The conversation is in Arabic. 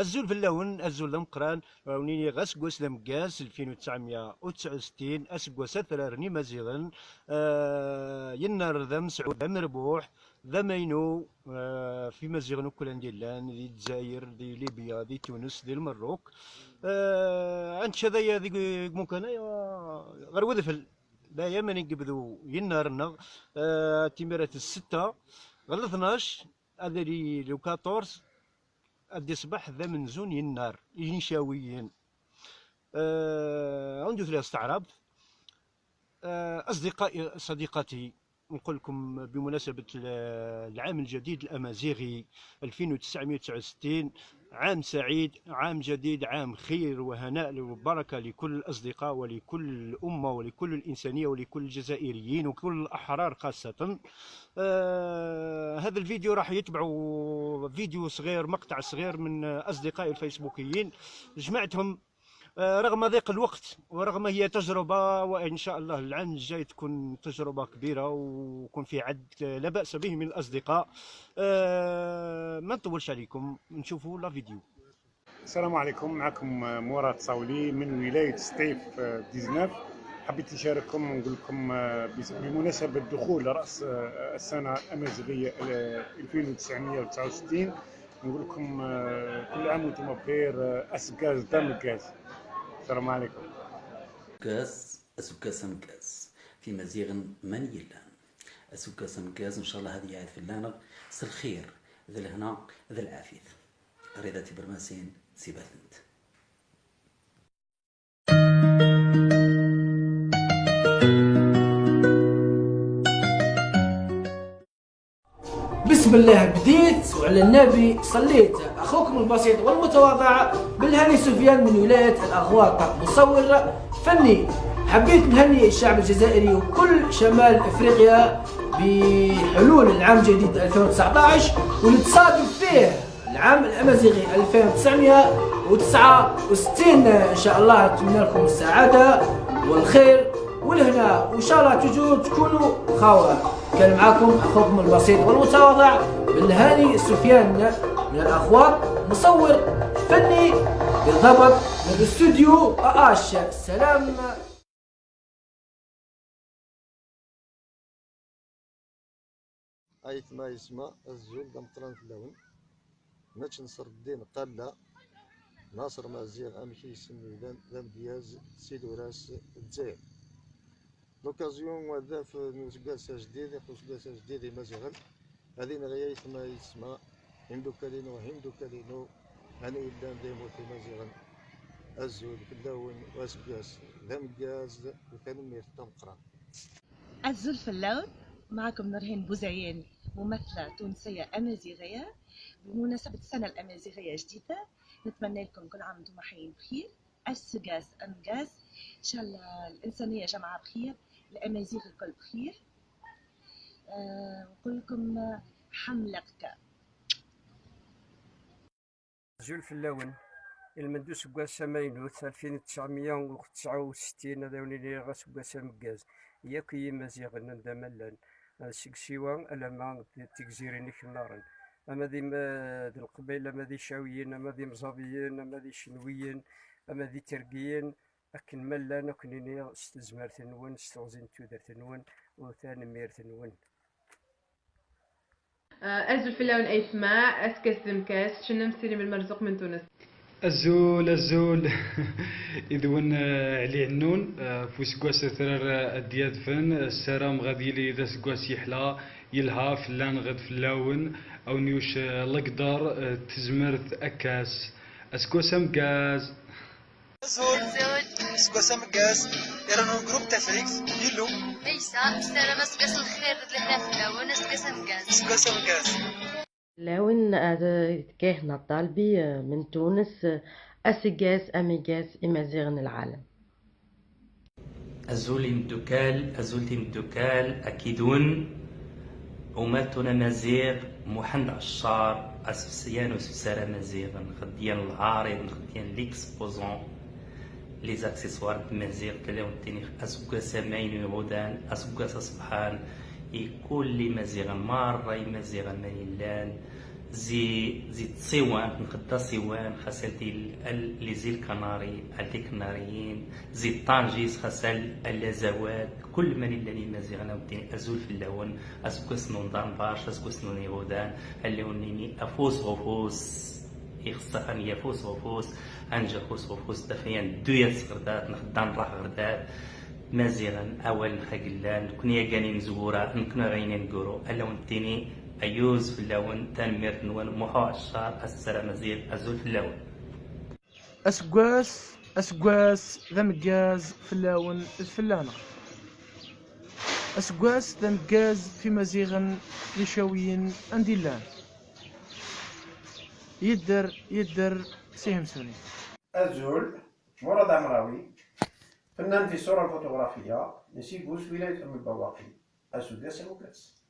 الزول في اللون الزول مقران ونيني غاسكواس مكاس 2969 اسكواس ثرارني مزيغن ينار ذا مسعود ذا مربوح ذا مينو في مزيغن كل عندي لان ذي الجزائر ذي ليبيا ذي تونس ذي المروك عند شذايا ذي ممكن غير وذفل لا يمن يقبضوا ينارنا تيميرات الستة غير 12 هذا لو 14 أدي صباح ذا منزون ينار ينشاويين عنده ثلاث استعراب أصدقائي صديقاتي نقول لكم بمناسبة العام الجديد الأمازيغي 2969 عام سعيد، عام جديد، عام خير وهناء وبركة لكل الأصدقاء ولكل الأمة ولكل الإنسانية ولكل الجزائريين وكل الأحرار خاصة. هذا الفيديو راح يتبعوا فيديو صغير، مقطع صغير من أصدقائي الفيسبوكيين جمعتهم رغم ضيق الوقت ورغم هي تجربة، وإن شاء الله العام الجاي تكون تجربة كبيرة ويكون في عد لا بأس به من الأصدقاء. ما نطولش عليكم، نشوفوا لا فيديو. السلام عليكم، معكم مراد صاولي من ولاية سطيف 19. حبيت نشارككم ونقول لكم بمناسبة دخول رأس السنة الأمازيغية 2969 نقول لكم كل عام وانتم بخير. أسكاز دامكاز. السلام عليكم. كاس أسكاس مكاس في مزيغ من يلان أسكاس مكاس إن شاء الله هذه يعاد في اللانغ الخير ذا الهنا ذا العافية رضا برماسين سيباتنت. بسم الله بديت وعلى النبي صليت. أخوكم البسيط والمتواضع بالهاني سفيان من ولاية الأغواط، مصور فني. حبيت نهني الشعب الجزائري وكل شمال أفريقيا بحلول العام الجديد 2019 واللي تصادف فيه العام الأمازيغي 2969 إن شاء الله. أتمنى لكم السعادة والخير والهنا وإن شاء الله تجوا تكونوا خاوة. كان معاكم أخوكم البسيط والمتواضع بالهاني سفيان من الأخوات، مصور فني بالضبط من الاستوديو آش. سلام. أيت ما يسمى الزول دمطران في اللون نتش نصر الدين قال ناصر مازيغ أمشي يسمي ذا مدياز سيدو راس الجزائر. لوكازيون وذا في نسقاسة جديد نسقاسة جديد مازيغل هذه نغيا ما يسمى هندو كالينو أنا إلا ديمو في مازيغل الزول في اللون واسقاس ذا مقاز وتنمير تمقران. الزول في اللون معكم نورهين بوزعين، ممثلة تونسية أمازيغية بمناسبة السنة الأمازيغية الجديدة. نتمنى لكم كل عام وانتم حيين بخير، السقاس أمقاس إن شاء الله، الإنسانية جمعة بخير، الأمازيغ الكل بخير. نقول لكم حملقك. الزول في اللون المندوس قاس ماينوث 2969 هذا ونيني غاس قاس مكاز ياك يمازيغ نندا ملان سيكسيوا ألما تكزيريني في النار. أما ذي ذي القبيلة، أما ذي شاويين، أما ذي مزابيين، أما ذي شنويين، أما ذي ترقيين، أكن ملان أكنيني استزمرت نون استغزين تودرت نون وثاني ميرت نون. أزول في اللون أسماء أسكس مكاس شنم سيري من المرزوق من تونس. الزول إذون علي عنون فوسكواس ثرار الدياد فن السلام غادي لي إذا سكواس يحلا يلها فلان غد فلاون أو نيوش لقدر تزمرت أكاس أسكواس مكاز. الزول سكواس مكاز يرانو جروب تافريكس يلو ليسا سلام سكواس الخير لهنا فلاون سكواس مكاز سكواس مكاز. لاون كاهنا طالبي من تونس أسجاز أميجاز إمازيغن العالم. أزولي مدوكال أكيدون وماتونا مزيغ محن عشار أسفسيان وسفسارة مزيغن غديان العارض غديان ليكسبوزون لي زاكسيسوار مزيغ كلا ونتيني أسوكا سامعين غدان أسوكا صبحان كل مزيغن مرة مزيغن ميلان زي تصيوان نخدا صيوان خاصة لي زيل كناري عندي كناريين زي طنجيز خاصة اللازوات كل من اللي مازيغنا وديني ازول في اللون اسكوس نوندان باش اسكوس نوني غودان اللي ونيني افوس غفوس يخصخن يفوس غفوس انجا فوس غفوس دفيان دويا سغردات نخدا نراح غردات مازيغن اول خاقلان كونيا كاني مزورة نكنا غينين نقورو الا ونتيني أيوز في اللون تنمير نوان محا الشعر السلام مزيل أزول في اللون أسقواس ذا مجاز في اللون الفلانة أسقواس ذا مجاز في مزيغا لشاويين أنديلان يدر سيهم سوني أزول مراد عمراوي فنان في الصورة الفوتوغرافية نسيبوس ولاية أم البواقي أسوداس الوكاس